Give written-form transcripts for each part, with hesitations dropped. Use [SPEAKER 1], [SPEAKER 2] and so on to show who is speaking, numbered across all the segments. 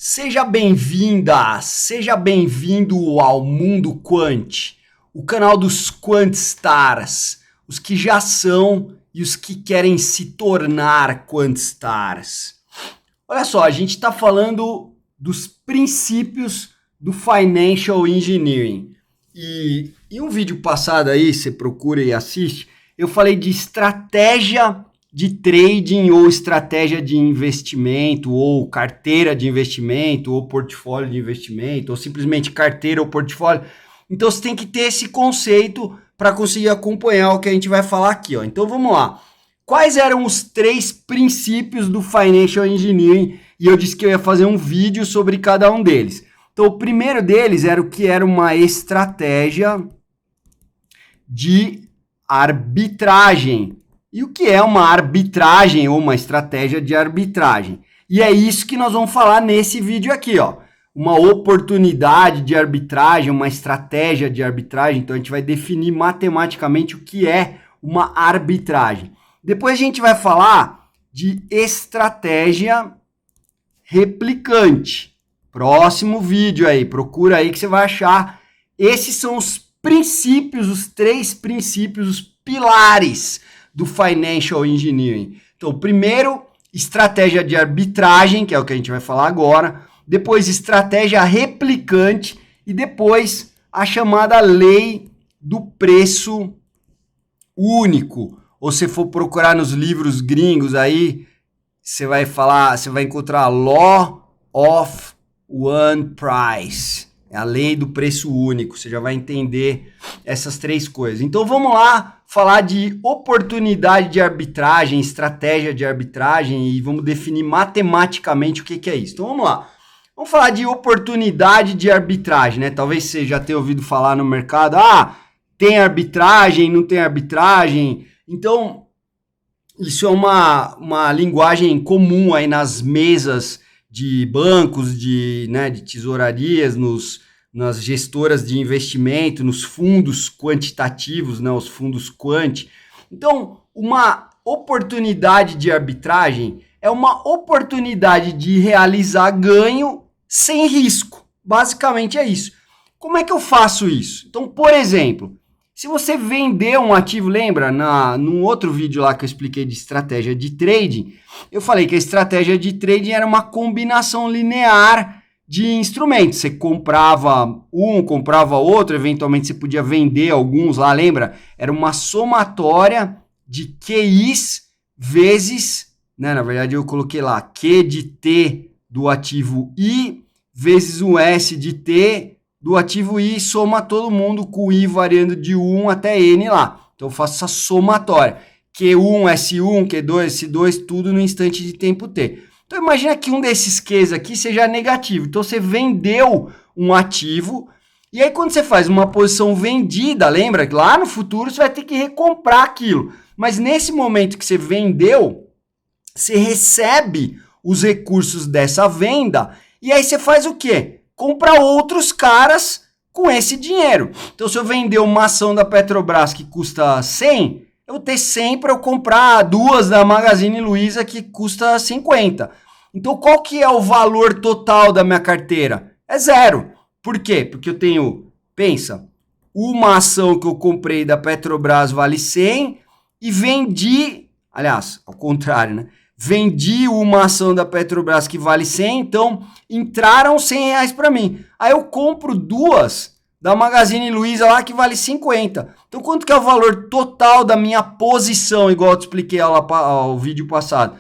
[SPEAKER 1] Seja bem-vinda, seja bem-vindo ao Mundo Quant, o canal dos Quantstars, os que já são e os que querem se tornar Quantstars. Olha só, a gente está falando dos princípios do Financial Engineering. E em um vídeo passado aí, você procura e assiste, eu falei de estratégia de trading ou estratégia de investimento ou carteira de investimento ou portfólio de investimento ou simplesmente carteira ou portfólio. Então você tem que ter esse conceito para conseguir acompanhar o que a gente vai falar aqui, ó. Então vamos lá. Quais eram os 3 princípios do Financial Engineering? E eu disse que eu ia fazer um vídeo sobre cada um deles. Então o primeiro deles era o que era uma estratégia de arbitragem. E o que é uma arbitragem ou uma estratégia de arbitragem? E é isso que nós vamos falar nesse vídeo aqui, ó. Uma oportunidade de arbitragem, uma estratégia de arbitragem. Então a gente vai definir matematicamente o que é uma arbitragem. Depois a gente vai falar de estratégia replicante. Próximo vídeo aí, procura aí que você vai achar. Esses são os princípios, os 3 princípios, os pilares do Financial Engineering. Então, primeiro, estratégia de arbitragem, que é o que a gente vai falar agora. Depois, estratégia replicante. E depois, a chamada lei do preço único. Ou se for procurar nos livros gringos aí, você vai encontrar Law of One Price. É a lei do preço único, você já vai entender essas 3 coisas. Então vamos lá falar de oportunidade de arbitragem, estratégia de arbitragem e vamos definir matematicamente o que é isso. Então vamos lá. Vamos falar de oportunidade de arbitragem, né? Talvez você já tenha ouvido falar no mercado, tem arbitragem, não tem arbitragem. Então, isso é uma linguagem comum aí nas mesas de bancos, de tesourarias, nas gestoras de investimento, nos fundos quantitativos, né, os fundos quant. Então, uma oportunidade de arbitragem é uma oportunidade de realizar ganho sem risco. Basicamente é isso. Como é que eu faço isso? Então, por exemplo, se você vender um ativo, lembra, num outro vídeo lá que eu expliquei de estratégia de trading, eu falei que a estratégia de trading era uma combinação linear de instrumentos. Você comprava um, comprava outro, eventualmente você podia vender alguns lá, lembra? Era uma somatória de QIs vezes, né? Na verdade eu coloquei lá, Q de T do ativo I vezes o S de T do ativo I, soma todo mundo com o I variando de 1 até N lá. Então eu faço essa somatória. Q1, S1, Q2, S2, tudo no instante de tempo T. Então imagina que um desses Qs aqui seja negativo. Então você vendeu um ativo e aí quando você faz uma posição vendida, lembra que lá no futuro você vai ter que recomprar aquilo. Mas nesse momento que você vendeu, você recebe os recursos dessa venda e aí você faz o quê? Compra outros caras com esse dinheiro. Então, se eu vender uma ação da Petrobras que custa 100, eu vou ter 100 para eu comprar 2 da Magazine Luiza que custa 50. Então, qual que é o valor total da minha carteira? É 0. Por quê? Porque eu tenho, pensa, uma ação que eu comprei da Petrobras vale 100 e vendi, aliás, ao contrário, né? Vendi uma ação da Petrobras que vale 100, então entraram R$100 para mim. Aí eu compro 2 da Magazine Luiza lá que vale 50. Então quanto que é o valor total da minha posição, igual eu te expliquei ao vídeo passado,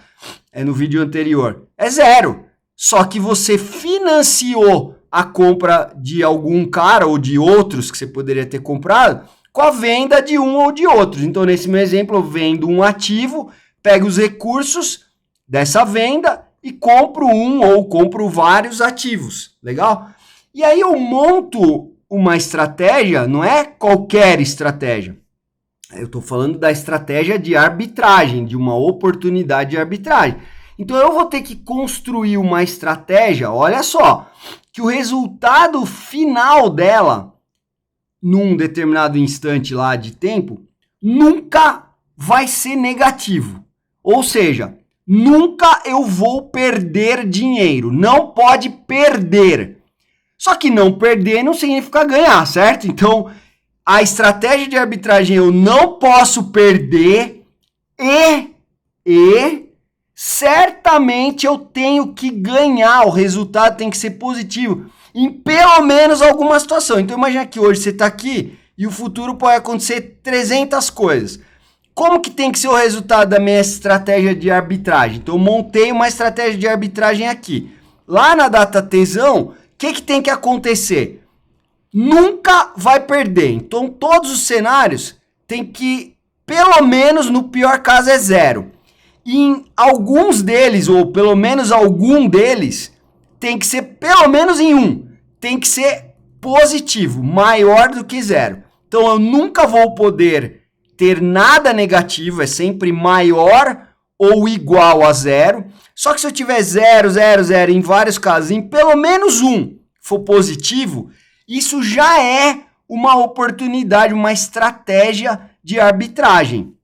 [SPEAKER 1] no vídeo anterior? É 0. Só que você financiou a compra de algum cara ou de outros que você poderia ter comprado com a venda de um ou de outros. Então nesse meu exemplo eu vendo um ativo, pego os recursos dessa venda e compro um ou compro vários ativos, legal? E aí eu monto uma estratégia, não é qualquer estratégia. Eu estou falando da estratégia de arbitragem, de uma oportunidade de arbitragem. Então eu vou ter que construir uma estratégia, olha só, que o resultado final dela, num determinado instante lá de tempo, nunca vai ser negativo. Ou seja, nunca eu vou perder dinheiro. Não pode perder. Só que não perder não significa ganhar, certo? Então, a estratégia de arbitragem eu não posso perder e certamente eu tenho que ganhar, o resultado tem que ser positivo em pelo menos alguma situação. Então imagina que hoje você está aqui e o futuro pode acontecer 300 coisas. Como que tem que ser o resultado da minha estratégia de arbitragem? Então eu montei uma estratégia de arbitragem aqui. Lá na data tesão, o que tem que acontecer? Nunca vai perder. Então todos os cenários tem que, pelo menos no pior caso, é zero. Em alguns deles, ou pelo menos algum deles, tem que ser pelo menos em um. Tem que ser positivo, maior do que zero. Então eu nunca vou poder ter nada negativo, é sempre maior ou igual a zero. Só que se eu tiver 0, 0, 0 em vários casos, em pelo menos um for positivo, isso já é uma oportunidade, uma estratégia de arbitragem.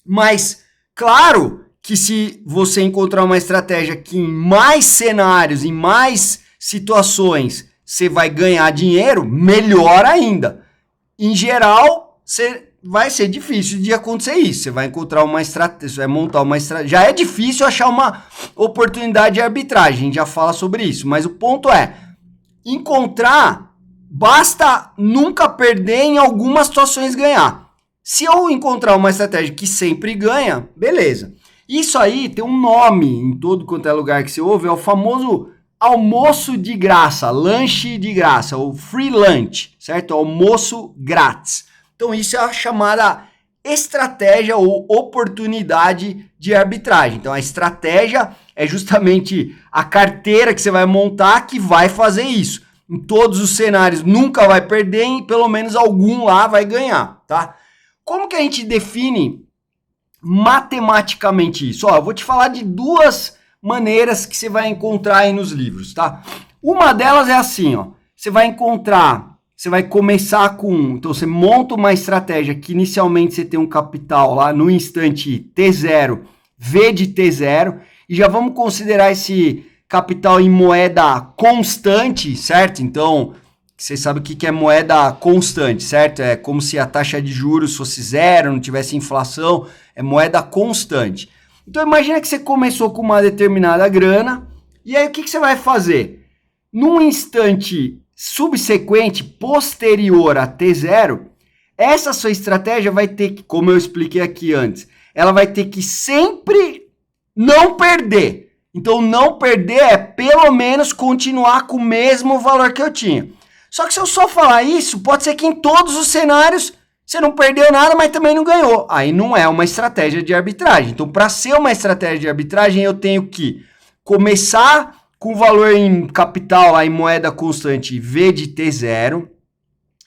[SPEAKER 1] Mas, claro que se você encontrar uma estratégia que em mais cenários, em mais situações, você vai ganhar dinheiro, melhor ainda. Em geral, vai ser difícil de acontecer isso. Você vai encontrar uma estratégia, você vai montar uma estratégia. Já é difícil achar uma oportunidade de arbitragem, a gente já fala sobre isso. Mas o ponto é, encontrar, basta nunca perder, em algumas situações ganhar. Se eu encontrar uma estratégia que sempre ganha, beleza. Isso aí tem um nome em todo quanto é lugar que você ouve, é o famoso almoço de graça, lanche de graça, ou free lunch, certo? Almoço grátis. Então isso é a chamada estratégia ou oportunidade de arbitragem. Então a estratégia é justamente a carteira que você vai montar que vai fazer isso. Em todos os cenários nunca vai perder, e pelo menos algum lá vai ganhar, tá? Como que a gente define matematicamente isso? Ó, eu vou te falar de duas maneiras que você vai encontrar aí nos livros, tá? Uma delas é assim, ó. Você vai começar com, então você monta uma estratégia que inicialmente você tem um capital lá no instante T0, V de T0, e já vamos considerar esse capital em moeda constante, certo? Então, você sabe o que é moeda constante, certo? É como se a taxa de juros fosse zero, não tivesse inflação, é moeda constante. Então imagina que você começou com uma determinada grana, e aí o que você vai fazer? Num instante subsequente, posterior a T0, essa sua estratégia vai ter que, como eu expliquei aqui antes, ela vai ter que sempre não perder. Então não perder é pelo menos continuar com o mesmo valor que eu tinha. Só que se eu só falar isso, pode ser que em todos os cenários você não perdeu nada, mas também não ganhou. Aí não é uma estratégia de arbitragem. Então, para ser uma estratégia de arbitragem, eu tenho que começar com valor em capital, lá em moeda constante V de T0.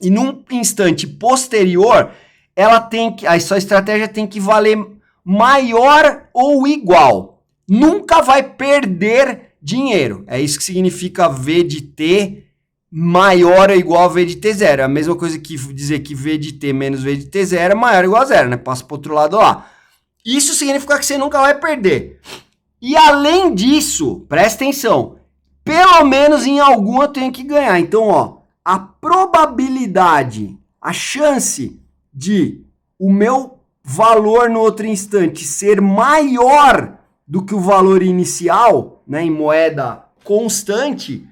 [SPEAKER 1] E num instante posterior, a sua estratégia tem que valer maior ou igual. Nunca vai perder dinheiro. É isso que significa V de T maior ou igual a V de T0. É a mesma coisa que dizer que V de T menos V de T0 é maior ou igual a zero, né? Passa para o outro lado lá. Isso significa que você nunca vai perder. E além disso, presta atenção, pelo menos em algum eu tenho que ganhar. Então, ó, a probabilidade, a chance de o meu valor no outro instante ser maior do que o valor inicial, né, em moeda constante,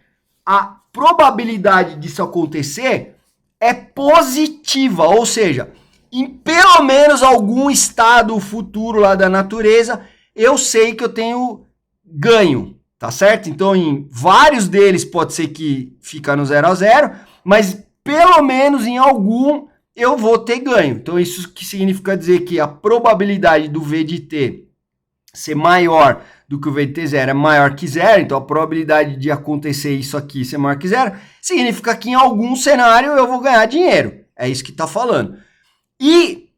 [SPEAKER 1] a probabilidade disso acontecer é positiva, ou seja, em pelo menos algum estado futuro lá da natureza, eu sei que eu tenho ganho, tá certo? Então, em vários deles pode ser que fica no 0 a 0, mas pelo menos em algum eu vou ter ganho. Então, isso que significa dizer que a probabilidade do V de T ser maior do que o V de T0 é maior que zero, então a probabilidade de acontecer isso aqui ser maior que zero, significa que em algum cenário eu vou ganhar dinheiro. É isso que está falando. E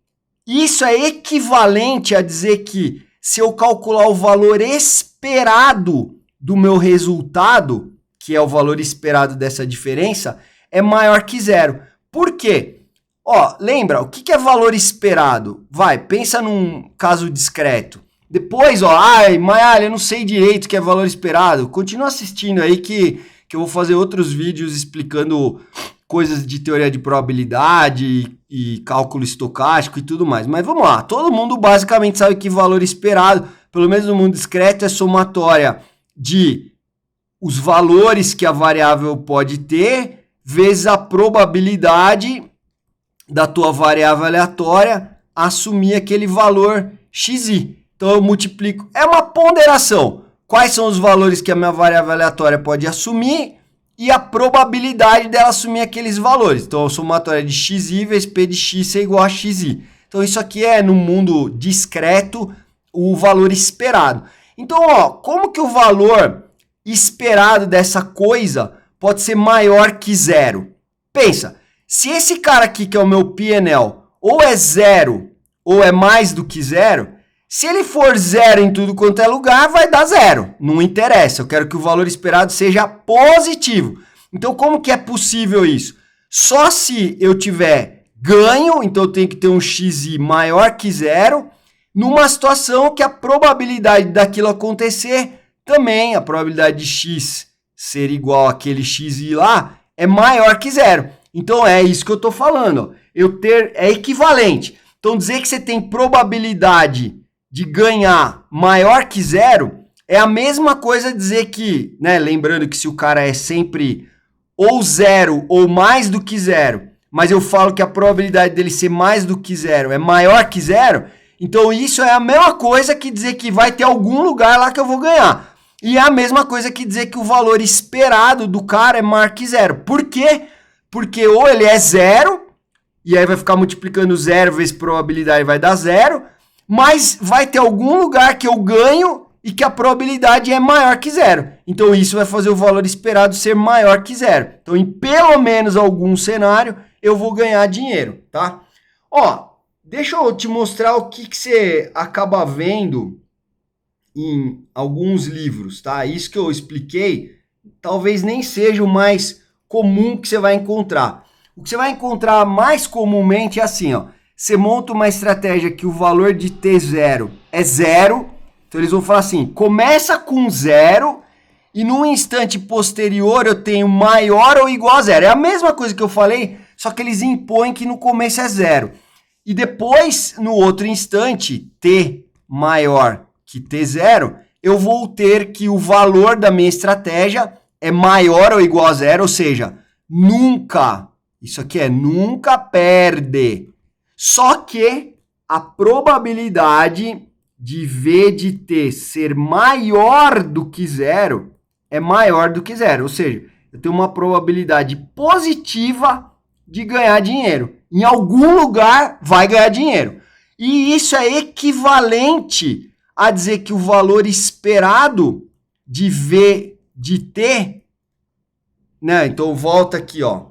[SPEAKER 1] isso é equivalente a dizer que se eu calcular o valor esperado do meu resultado, que é o valor esperado dessa diferença, é maior que zero. Por quê? Ó, lembra, o que é valor esperado? Vai, pensa num caso discreto. Depois, ó, ai, Mayali, eu não sei direito o que é valor esperado. Continua assistindo aí que eu vou fazer outros vídeos explicando coisas de teoria de probabilidade e cálculo estocástico e tudo mais. Mas vamos lá, todo mundo basicamente sabe que valor esperado, pelo menos no mundo discreto, é somatória de os valores que a variável pode ter vezes a probabilidade da tua variável aleatória assumir aquele valor xi. Então eu multiplico, é uma ponderação. Quais são os valores que a minha variável aleatória pode assumir e a probabilidade dela assumir aqueles valores. Então a somatória de xi vezes p de x é igual a xi. Então isso aqui é, no mundo discreto, o valor esperado. Então, ó, como que o valor esperado dessa coisa pode ser maior que zero? Pensa, se esse cara aqui, que é o meu PNL, ou é zero ou é mais do que zero, se ele for zero em tudo quanto é lugar, vai dar zero. Não interessa, eu quero que o valor esperado seja positivo. Então, como que é possível isso? Só se eu tiver ganho, então eu tenho que ter um xi maior que zero, numa situação que a probabilidade daquilo acontecer também, a probabilidade de x ser igual àquele xi lá, é maior que zero. Então, é isso que eu estou falando. É equivalente. Então, dizer que você tem probabilidade de ganhar maior que zero é a mesma coisa dizer que, né, lembrando que se o cara é sempre ou zero ou mais do que zero, mas eu falo que a probabilidade dele ser mais do que zero é maior que zero, então isso é a mesma coisa que dizer que vai ter algum lugar lá que eu vou ganhar. E é a mesma coisa que dizer que o valor esperado do cara é maior que zero. Por quê? Porque ou ele é zero, e aí vai ficar multiplicando zero vezes probabilidade vai dar zero, mas vai ter algum lugar que eu ganho e que a probabilidade é maior que zero. Então isso vai fazer o valor esperado ser maior que zero. Então em pelo menos algum cenário eu vou ganhar dinheiro, tá? Ó, deixa eu te mostrar o que você acaba vendo em alguns livros, tá? Isso que eu expliquei talvez nem seja o mais comum que você vai encontrar. O que você vai encontrar mais comumente é assim, ó. Você monta uma estratégia que o valor de T0 é zero. Então eles vão falar assim, começa com zero e num instante posterior eu tenho maior ou igual a zero. É a mesma coisa que eu falei, só que eles impõem que no começo é zero. E depois, no outro instante, T maior que T0, eu vou ter que o valor da minha estratégia é maior ou igual a zero, ou seja, nunca, isso aqui é nunca perde. Só que a probabilidade de V de T ser maior do que zero é maior do que zero. Ou seja, eu tenho uma probabilidade positiva de ganhar dinheiro. Em algum lugar vai ganhar dinheiro. E isso é equivalente a dizer que o valor esperado de V de T, né? Então volta aqui, ó.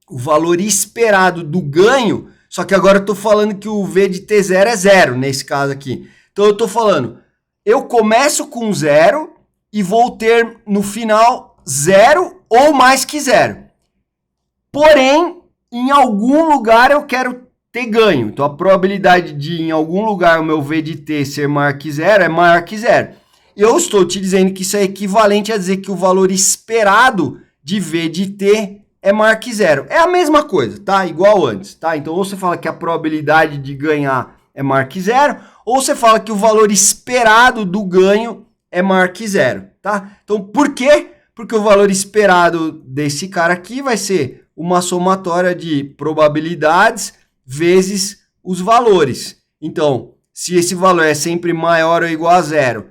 [SPEAKER 1] O valor esperado do ganho, só que agora eu estou falando que o V de T0 é zero, nesse caso aqui. Então eu estou falando, eu começo com zero e vou ter no final zero ou mais que zero. Porém, em algum lugar eu quero ter ganho. Então a probabilidade de em algum lugar o meu V de T ser maior que zero é maior que zero. Eu estou te dizendo que isso é equivalente a dizer que o valor esperado de V de T é maior que zero. É a mesma coisa, tá? Igual antes, tá? Então, ou você fala que a probabilidade de ganhar é maior que zero, ou você fala que o valor esperado do ganho é maior que zero, tá? Então, por quê? Porque o valor esperado desse cara aqui vai ser uma somatória de probabilidades vezes os valores. Então, se esse valor é sempre maior ou igual a zero,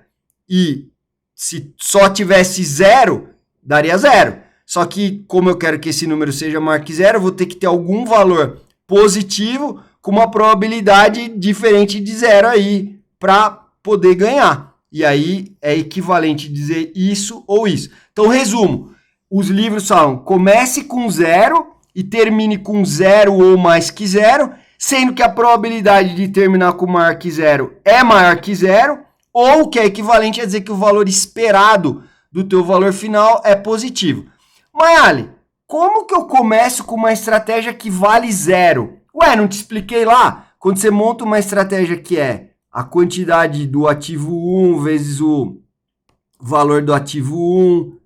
[SPEAKER 1] e se só tivesse zero, daria zero. Só que, como eu quero que esse número seja maior que zero, eu vou ter que ter algum valor positivo com uma probabilidade diferente de zero aí para poder ganhar. E aí é equivalente dizer isso ou isso. Então, resumo. Os livros falam, comece com zero e termine com zero ou mais que zero, sendo que a probabilidade de terminar com maior que zero é maior que zero, ou que é equivalente a dizer que o valor esperado do teu valor final é positivo. Mayali, como que eu começo com uma estratégia que vale zero? Ué, não te expliquei lá? Quando você monta uma estratégia que é a quantidade do ativo 1 vezes o valor do ativo 1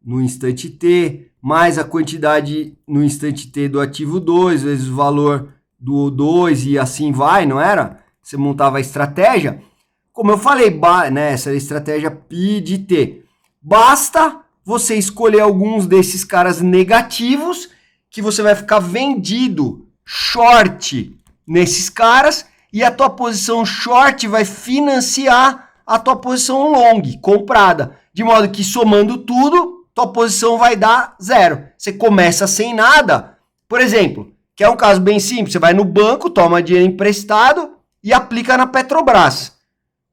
[SPEAKER 1] no instante T, mais a quantidade no instante T do ativo 2 vezes o valor do 2 e assim vai, não era? Você montava a estratégia. Como eu falei, né, essa é a estratégia P de T. Basta você escolher alguns desses caras negativos que você vai ficar vendido short nesses caras e a tua posição short vai financiar a tua posição long, comprada. De modo que somando tudo, tua posição vai dar 0. Você começa sem nada. Por exemplo, que é um caso bem simples, você vai no banco, toma dinheiro emprestado e aplica na Petrobras.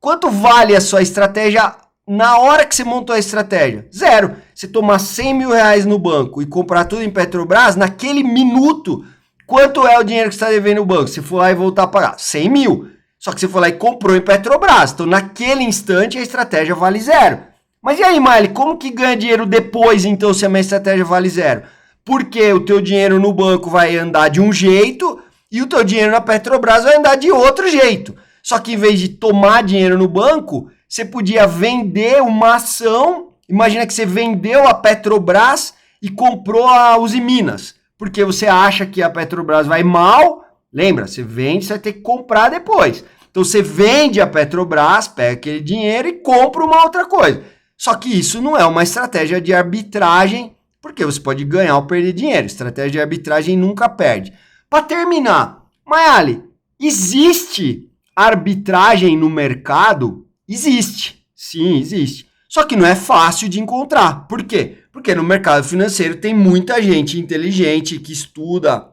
[SPEAKER 1] Quanto vale a sua estratégia na hora que você montou a estratégia? 0. Você tomar 100 mil reais no banco e comprar tudo em Petrobras, naquele minuto, quanto é o dinheiro que você está devendo no banco? Você for lá e voltar a pagar 100 mil. Só que você foi lá e comprou em Petrobras. Então, naquele instante, a estratégia vale 0. Mas e aí, Miley, como que ganha dinheiro depois, então, se a minha estratégia vale 0? Porque o teu dinheiro no banco vai andar de um jeito e o teu dinheiro na Petrobras vai andar de outro jeito. Só que em vez de tomar dinheiro no banco, você podia vender uma ação. Imagina que você vendeu a Petrobras e comprou a Uzi Minas. Porque você acha que a Petrobras vai mal. Lembra, você vende, você vai ter que comprar depois. Então você vende a Petrobras, pega aquele dinheiro e compra uma outra coisa. Só que isso não é uma estratégia de arbitragem, porque você pode ganhar ou perder dinheiro. Estratégia de arbitragem nunca perde. Para terminar, Mayali, existe arbitragem no mercado? Existe. Sim, existe. Só que não é fácil de encontrar. Por quê? Porque no mercado financeiro tem muita gente inteligente que estuda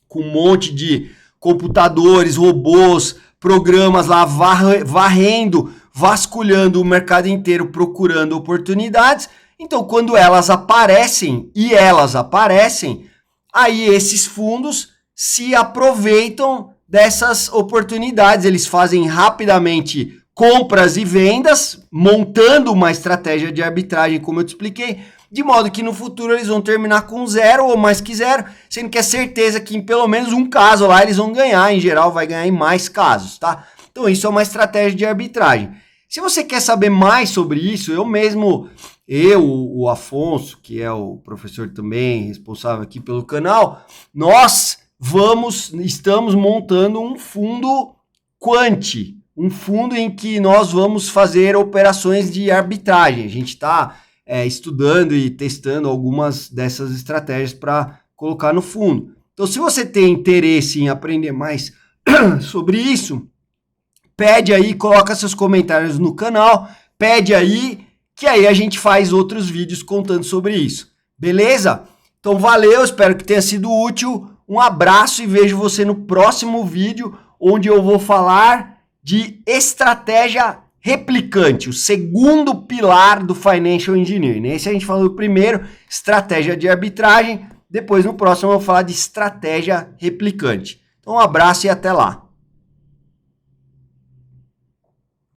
[SPEAKER 1] com um monte de computadores, robôs, programas lá varrendo, vasculhando o mercado inteiro, procurando oportunidades. Então, quando elas aparecem, aí esses fundos se aproveitam dessas oportunidades. Eles fazem rapidamente compras e vendas, montando uma estratégia de arbitragem, como eu te expliquei, de modo que no futuro eles vão terminar com 0 ou mais que 0, sendo que é certeza que em pelo menos um caso lá eles vão ganhar, em geral vai ganhar em mais casos, tá? Então isso é uma estratégia de arbitragem. Se você quer saber mais sobre isso, o Afonso, que é o professor também responsável aqui pelo canal, nós estamos montando um fundo quant, um fundo em que nós vamos fazer operações de arbitragem. A gente está estudando e testando algumas dessas estratégias para colocar no fundo. Então, se você tem interesse em aprender mais sobre isso, pede aí, coloca seus comentários no canal, pede aí, que aí a gente faz outros vídeos contando sobre isso. Beleza? Então, valeu, espero que tenha sido útil. Um abraço e vejo você no próximo vídeo, onde eu vou falar de estratégia replicante, o segundo pilar do Financial Engineering. Nesse a gente falou do primeiro, estratégia de arbitragem. Depois, no próximo, eu vou falar de estratégia replicante. Então, um abraço e até lá.